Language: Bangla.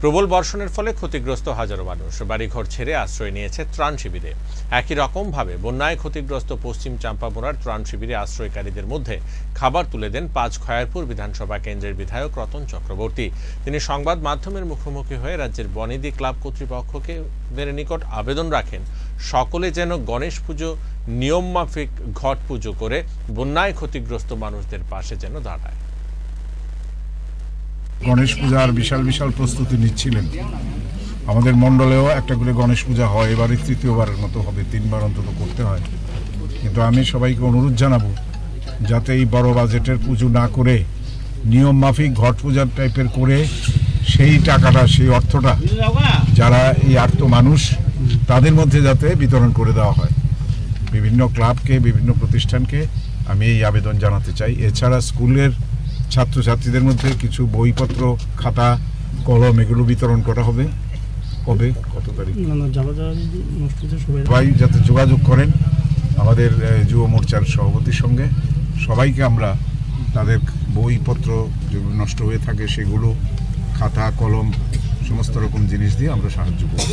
প্রবল বর্ষণের ফলে ক্ষতিগ্রস্ত হাজারো মানুষ বাড়িঘর ছেড়ে আশ্রয় নিয়েছে ত্রাণ শিবিরে। একই রকমভাবে বন্যায় ক্ষতিগ্রস্ত পশ্চিম চাম্পাবনার ত্রাণ শিবিরে আশ্রয়কারীদের মধ্যে খাবার তুলে দেন পাঁচখয়ারপুর বিধানসভা কেন্দ্রের বিধায়ক রতন চক্রবর্তী। তিনি সংবাদ মাধ্যমের মুখোমুখি হয়ে রাজ্যের বনেদি ক্লাব কর্তৃপক্ষকে নিকট আবেদন রাখেন সকলে যেন গণেশ পুজো নিয়ম মাফিক ঘট পুজো করে বন্যায় ক্ষতিগ্রস্ত মানুষদের পাশে যেন দাঁড়ায়। গণেশ পূজার বিশাল বিশাল প্রস্তুতি নিচ্ছিলেন। আমাদের মণ্ডলেও একটা করে গণেশ পূজা হয়, এবারে তৃতীয়বারের মতো হবে, 3 বার অন্তত করতে হয়। কিন্তু আমি সবাইকে অনুরোধ জানাবো যাতে এই বড় বাজেটের পুজো না করে নিয়ম মাফিক ঘট পূজার টাইপের করে সেই টাকাটা, সেই অর্থটা যারা এই আর্ত মানুষ তাদের মধ্যে যাতে বিতরণ করে দেওয়া হয়। বিভিন্ন ক্লাবকে, বিভিন্ন প্রতিষ্ঠানকে আমি এই আবেদন জানাতে চাই। এছাড়া স্কুলের ছাত্রছাত্রীদের মধ্যে কিছু বইপত্র, খাতা, কলম এগুলো বিতরণ করা হবে। কবে, কত তারিখ? সবাই যাতে যোগাযোগ করেন আমাদের যুব মোর্চার সভাপতির সঙ্গে। সবাইকে আমরা তাদের বইপত্র যেগুলো নষ্ট হয়ে থাকে সেগুলো, খাতা, কলম, সমস্ত রকম জিনিস দিয়ে আমরা সাহায্য করব।